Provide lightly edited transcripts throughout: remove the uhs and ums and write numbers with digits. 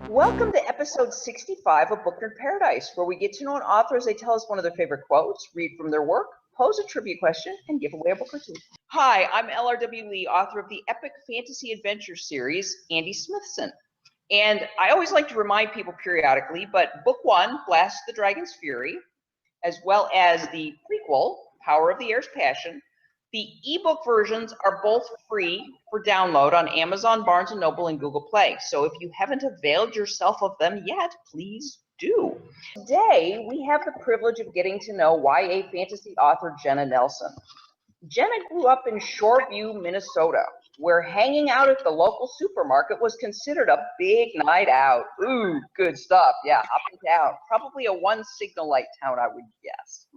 Welcome to episode 65 of Book Nerd Paradise, where we get to know an author as they tell us one of their favorite quotes, read from their work, pose a trivia question, and give away a book or two. Hi, I'm LRW Lee, author of the epic fantasy adventure series, Andy Smithson. And I always like to remind people periodically, but book one, Blast the Dragon's Fury, as well as the prequel, Power of the Air's Passion, the ebook versions are both free for download on Amazon, Barnes & Noble, and Google Play. So if you haven't availed yourself of them yet, please do. Today, we have the privilege of getting to know YA fantasy author Jenna Nelson. Jenna grew up in Shoreview, Minnesota, where hanging out at the local supermarket was considered a big night out. Ooh, good stuff. Yeah, up and down. Probably a one signal light town, I would guess.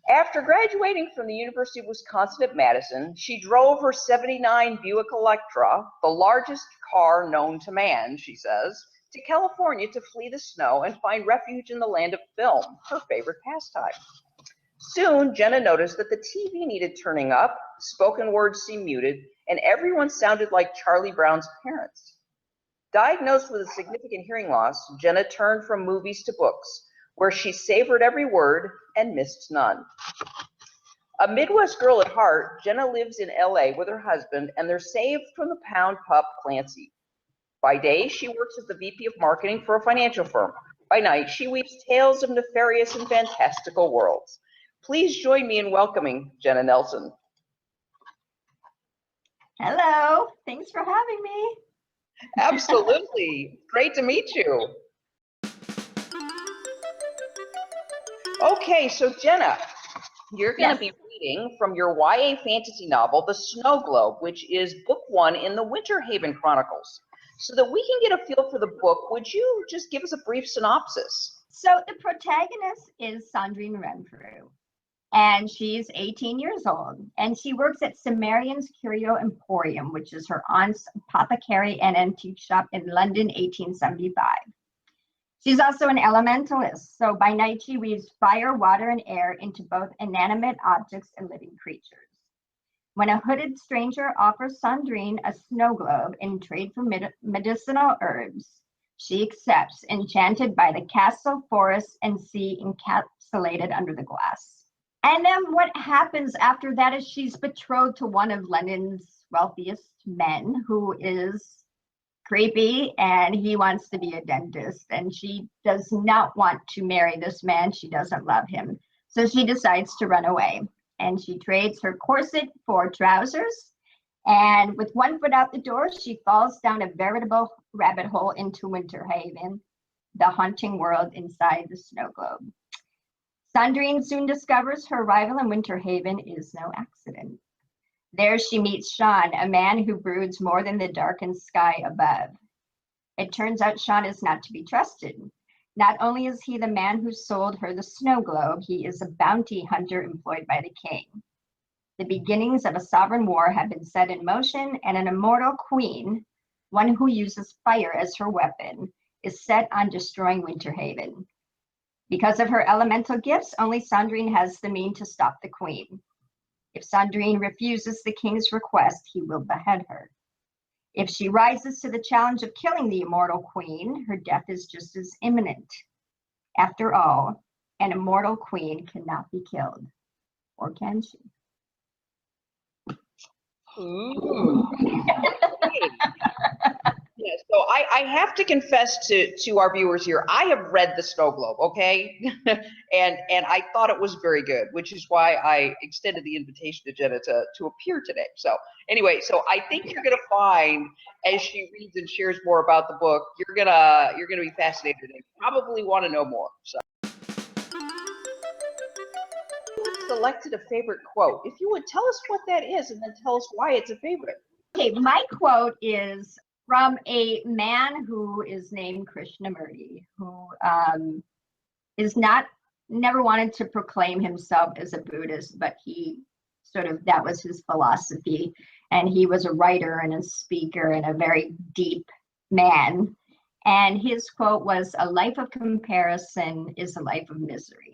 After graduating from the University of Wisconsin at Madison, she drove her '79 Buick Electra, the largest car known to man, she says, to California to flee the snow and find refuge in the land of film, her favorite pastime. Soon, Jenna noticed that the TV needed turning up, spoken words seemed muted, and everyone sounded like Charlie Brown's parents. Diagnosed with a significant hearing loss, Jenna turned from movies to books, where she savored every word and missed none. A Midwest girl at heart, Jenna lives in LA with her husband, and they're saved from the pound pup Clancy. By day, she works as the VP of marketing for a financial firm. By night, she weaves tales of nefarious and fantastical worlds. Please join me in welcoming Jenna Nelson. Hello, thanks for having me. Absolutely, great to meet you. Okay, so Jenna, you're going to be reading from your YA fantasy novel, The Snow Globe, which is book one in the Winterhaven Chronicles. So that we can get a feel for the book, would you just give us a brief synopsis? So the protagonist is Sandrine Renfrew, and she's 18 years old, and she works at Cimmerian's Curio Emporium, which is her aunt's apothecary and antique shop in London, 1875. She's also an elementalist, so by night she weaves fire, water, and air into both inanimate objects and living creatures. When a hooded stranger offers Sandrine a snow globe in trade for medicinal herbs, she accepts, enchanted by the castle, forest, and sea encapsulated under the glass. And then what happens after that is she's betrothed to one of London's wealthiest men, who is creepy, and he wants to be a dentist, and she does not want to marry this man. She doesn't love him, so she decides to run away, and she trades her corset for trousers, and with one foot out the door, she falls down a veritable rabbit hole into Winterhaven, the haunting world inside the snow globe. Sandrine soon discovers her arrival in Winterhaven is no accident. There she meets Sean, a man who broods more than the darkened sky above. It turns out Sean is not to be trusted. Not only is he the man who sold her the snow globe, he is a bounty hunter employed by the king. The beginnings of a sovereign war have been set in motion, and an immortal queen, one who uses fire as her weapon, is set on destroying Winterhaven. Because of her elemental gifts, only Sandrine has the means to stop the queen. If Sandrine refuses the king's request, he will behead her. If she rises to the challenge of killing the immortal queen, her death is just as imminent. After all, an immortal queen cannot be killed, or can she? Ooh. Yeah, so I have to confess to our viewers here, I have read The Snow Globe, okay? and I thought it was very good, which is why I extended the invitation to Jenna to appear today. So anyway, so I think you're gonna find, as she reads and shares more about the book, you're gonna be fascinated and probably want to know more. So you selected a favorite quote. If you would tell us what that is and then tell us why it's a favorite. Okay, my quote is from a man who is named Krishnamurti, who never wanted to proclaim himself as a Buddhist, but he that was his philosophy. And he was a writer and a speaker and a very deep man. And his quote was, "A life of comparison is a life of misery."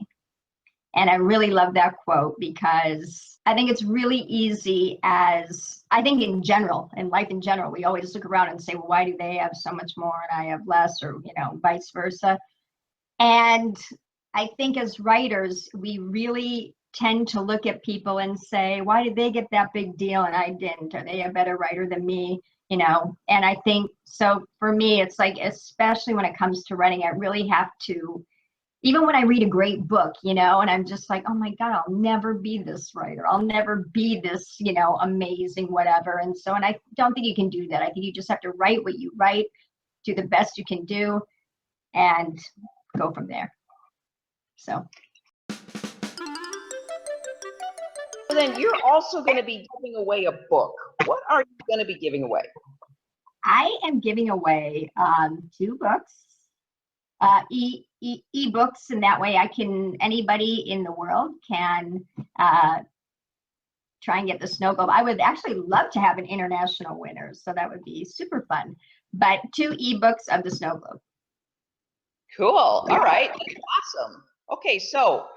And I really love that quote because I think it's really easy as, I think in general, in life in general, we always look around and say, well, why do they have so much more and I have less, or, vice versa. And I think as writers, we really tend to look at people and say, why did they get that big deal and I didn't? Are they a better writer than me? And I think, so for me, it's like, especially when it comes to writing, I really have to, even when I read a great book, and I'm just like, oh my God, I'll never be this writer. I'll never be this, amazing, whatever. And so, and I don't think you can do that. I think you just have to write what you write, do the best you can do, and go from there. So then you're also going to be giving away a book. What are you going to be giving away? I am giving away 2 books, ebooks, and that way anybody in the world can try and get the snow globe. I would actually love to have an international winner, so that would be super fun. But 2 ebooks of the snow globe. Cool. All right. Awesome. Okay, so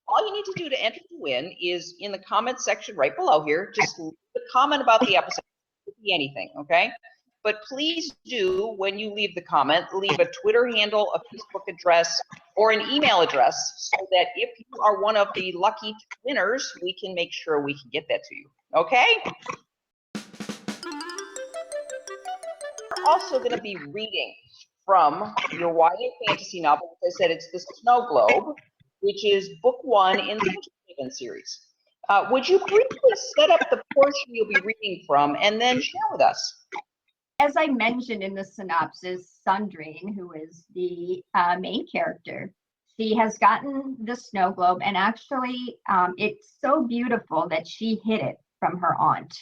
all you need to do to enter to win is in the comment section right below here. Just leave a comment about the episode. It could be anything, okay? But please do, when you leave the comment, leave a Twitter handle, a Facebook address, or an email address so that if you are one of the lucky winners, we can make sure we can get that to you, okay? We're also going to be reading from your YA fantasy novel. As I said, it's The Snow Globe, which is book 1 in the Winterhaven series. Would you briefly set up the portion you'll be reading from and then share with us? As I mentioned in the synopsis, Sandrine, who is the main character, she has gotten the snow globe, and actually it's so beautiful that she hid it from her aunt.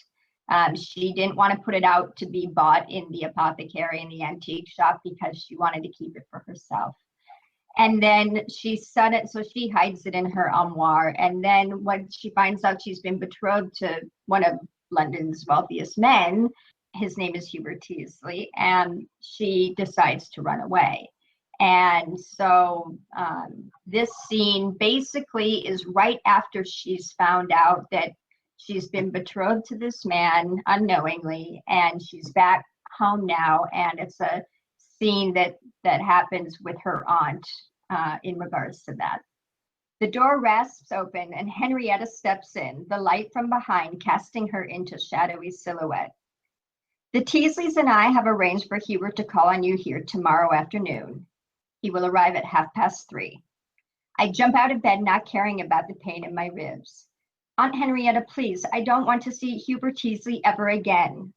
She didn't want to put it out to be bought in the apothecary in the antique shop because she wanted to keep it for herself. And then she set it, so she hides it in her armoire. And then when she finds out she's been betrothed to one of London's wealthiest men, his name is Hubert Teasley, and she decides to run away. And so this scene basically is right after she's found out that she's been betrothed to this man unknowingly, and she's back home now, and it's a scene that happens with her aunt in regards to that. The door rasps open and Henrietta steps in, the light from behind casting her into shadowy silhouette. The Teasleys and I have arranged for Hubert to call on you here tomorrow afternoon. He will arrive at 3:30. I jump out of bed, not caring about the pain in my ribs. Aunt Henrietta, please, I don't want to see Hubert Teasley ever again.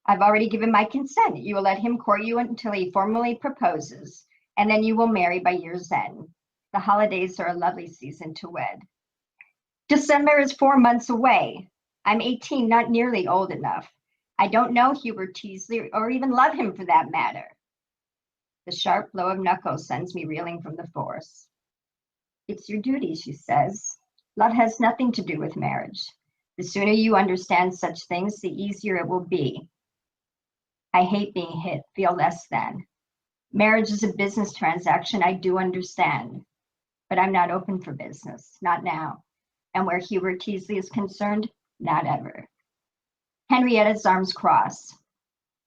I've already given my consent. You will let him court you until he formally proposes, and then you will marry by year's end. The holidays are a lovely season to wed. December is 4 months away. I'm 18, not nearly old enough. I don't know Hubert Teasley or even love him for that matter. The sharp blow of knuckles sends me reeling from the force. It's your duty, she says. Love has nothing to do with marriage. The sooner you understand such things, the easier it will be. I hate being hit, feel less than. Marriage is a business transaction, I do understand. But I'm not open for business, not now. And where Hubert Teasley is concerned, not ever. Henrietta's arms cross.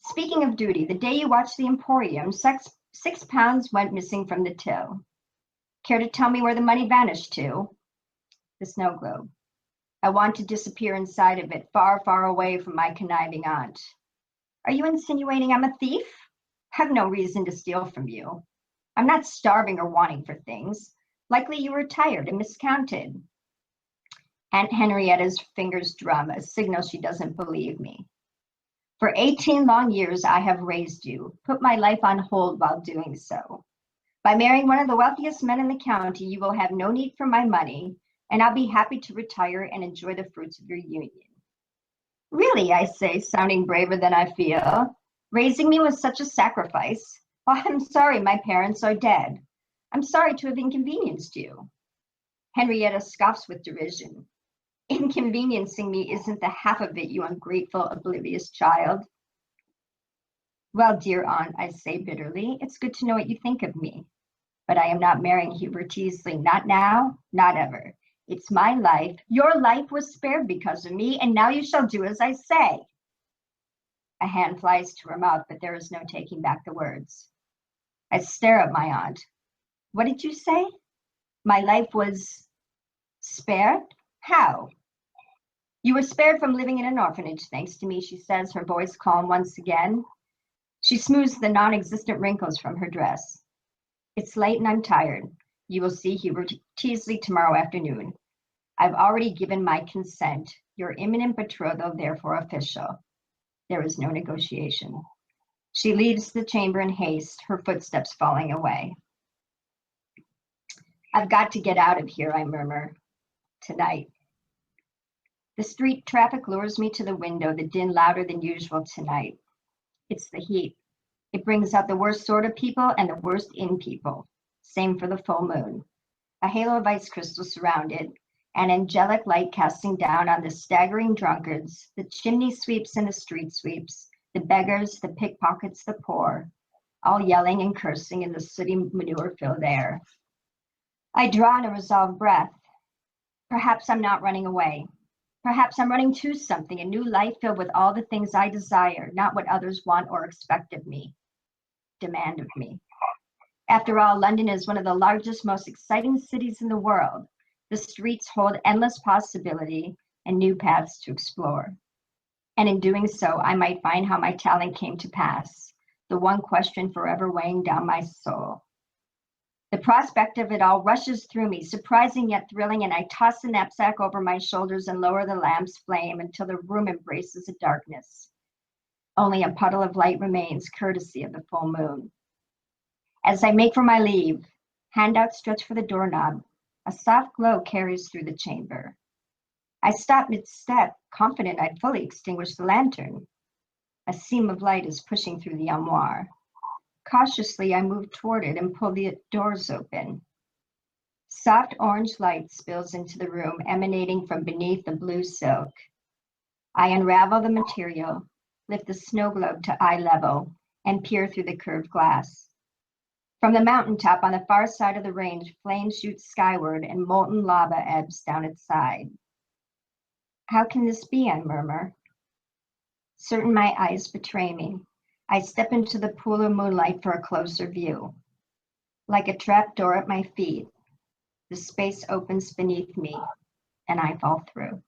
Speaking of duty, the day you watched the Emporium, 6 pounds went missing from the till. Care to tell me where the money vanished to? The snow globe. I want to disappear inside of it, far, far away from my conniving aunt. Are you insinuating I'm a thief? Have no reason to steal from you. I'm not starving or wanting for things. Likely you were tired and miscounted. Aunt Henrietta's fingers drum, a signal she doesn't believe me. For 18 long years, I have raised you, put my life on hold while doing so. By marrying one of the wealthiest men in the county, you will have no need for my money, and I'll be happy to retire and enjoy the fruits of your union. Really, I say, sounding braver than I feel. Raising me was such a sacrifice. Well, I'm sorry my parents are dead. I'm sorry to have inconvenienced you. Henrietta scoffs with derision. Inconveniencing me isn't the half of it, you ungrateful, oblivious child. Well, dear aunt, I say bitterly, it's good to know what you think of me. But I am not marrying Hubert Teasley. Not now, not ever. It's my life. Your life was spared because of me, and now you shall do as I say. A hand flies to her mouth, but there is no taking back the words. I stare at my aunt. What did you say? My life was spared? How? You were spared from living in an orphanage, thanks to me, she says, her voice calm once again. She smooths the non-existent wrinkles from her dress. It's late and I'm tired. You will see Hubert Teasley tomorrow afternoon. I've already given my consent. Your imminent betrothal, therefore, official. There is no negotiation. She leaves the chamber in haste, her footsteps falling away. I've got to get out of here, I murmur. Tonight. The street traffic lures me to the window, the din louder than usual tonight. It's the heat. It brings out the worst sort of people and the worst in people. Same for the full moon. A halo of ice crystals surround it, an angelic light casting down on the staggering drunkards, the chimney sweeps and the street sweeps, the beggars, the pickpockets, the poor, all yelling and cursing in the sooty manure-filled air. I draw in a resolved breath. Perhaps I'm not running away. Perhaps I'm running to something, a new life filled with all the things I desire, not what others want or expect of me, demand of me. After all, London is one of the largest, most exciting cities in the world. The streets hold endless possibility and new paths to explore. And in doing so, I might find how my talent came to pass, the one question forever weighing down my soul. The prospect of it all rushes through me, surprising yet thrilling, and I toss the knapsack over my shoulders and lower the lamp's flame until the room embraces a darkness. Only a puddle of light remains, courtesy of the full moon. As I make for my leave, hand outstretched for the doorknob, a soft glow carries through the chamber. I stop mid-step, confident I'd fully extinguished the lantern. A seam of light is pushing through the armoire. Cautiously, I move toward it and pull the doors open. Soft orange light spills into the room, emanating from beneath the blue silk. I unravel the material, lift the snow globe to eye level, and peer through the curved glass. From the mountaintop on the far side of the range, flames shoot skyward and molten lava ebbs down its side. How can this be, I murmur. Certain my eyes betray me. I step into the pool of moonlight for a closer view. Like a trap door at my feet, the space opens beneath me, and I fall through.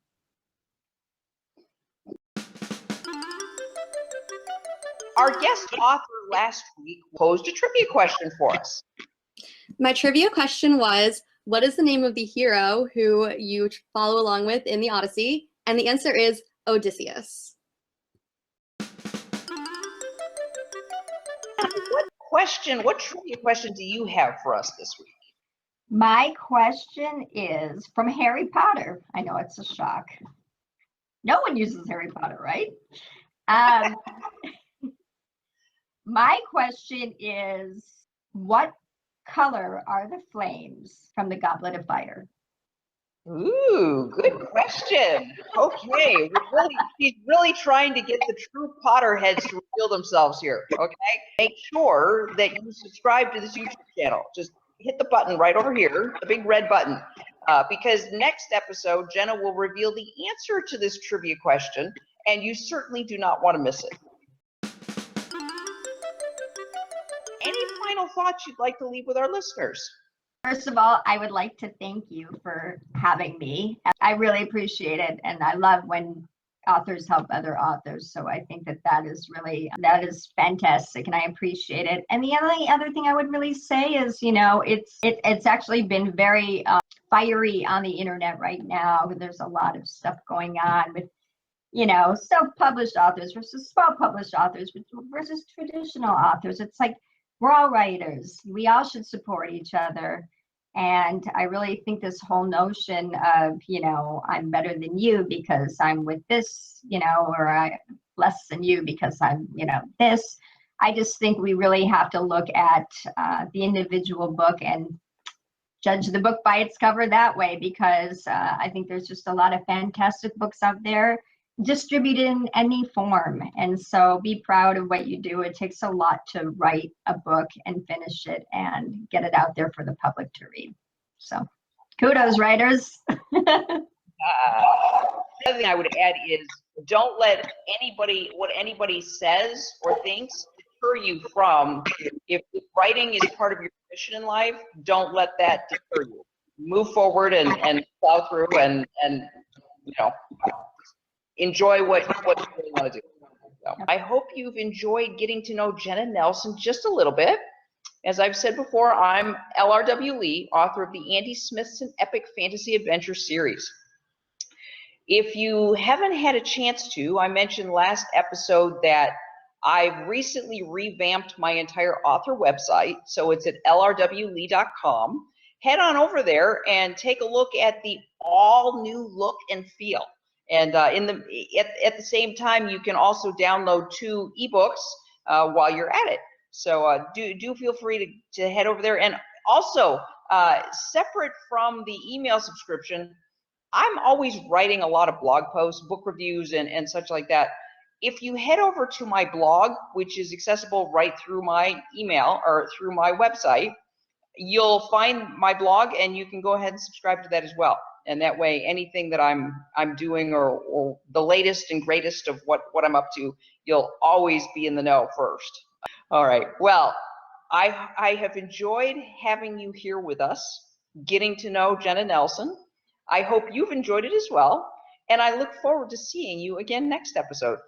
Our guest author last week posed a trivia question for us. My trivia question was, what is the name of the hero who you follow along with in the Odyssey? And the answer is Odysseus. What trivia question do you have for us this week? My question is from Harry Potter. I know it's a shock. No one uses Harry Potter, right? My question is, what color are the flames from the Goblet of Fire? Ooh, good question. Okay, she's really trying to get the true Potterheads to reveal themselves here, okay? Make sure that you subscribe to this YouTube channel. Just hit the button right over here, the big red button, because next episode, Jenna will reveal the answer to this trivia question, and you certainly do not want to miss it. Any final thoughts you'd like to leave with our listeners? First of all, I would like to thank you for having me. I really appreciate it, and I love when authors help other authors. So I think that is fantastic, and I appreciate it. And the only other thing I would really say is, it's actually been very fiery on the internet right now. There's a lot of stuff going on with, self-published authors versus small-published authors versus traditional authors. It's like, we're all writers. We all should support each other. And I really think this whole notion of, I'm better than you because I'm with this, or I'm less than you because I'm, this. I just think we really have to look at the individual book and judge the book by its cover that way, because I think there's just a lot of fantastic books out there. distributed in any form. And so be proud of what you do. It takes a lot to write a book and finish it and get it out there for the public to read. So kudos, writers. The other thing I would add is don't let anybody, what anybody says or thinks, deter you from, if writing is part of your mission in life, don't let that deter you. Move forward and plow through and you know, enjoy what you really want to do. So I hope you've enjoyed getting to know Jenna Nelson just a little bit. As I've said before, I'm LRW Lee, author of the Andy Smithson Epic Fantasy Adventure series. If you haven't had a chance to, I mentioned last episode that I've recently revamped my entire author website, so it's at lrwlee.com. Head on over there and take a look at the all new look and feel. And at the same time, you can also download 2 ebooks while you're at it. So do feel free to head over there. And also, separate from the email subscription, I'm always writing a lot of blog posts, book reviews, and such like that. If you head over to my blog, which is accessible right through my email or through my website, you'll find my blog and you can go ahead and subscribe to that as well. And that way, anything that I'm doing or the latest and greatest of what I'm up to, you'll always be in the know first. All right, well, I have enjoyed having you here with us, getting to know Jenna Nelson. I hope you've enjoyed it as well, and I look forward to seeing you again next episode.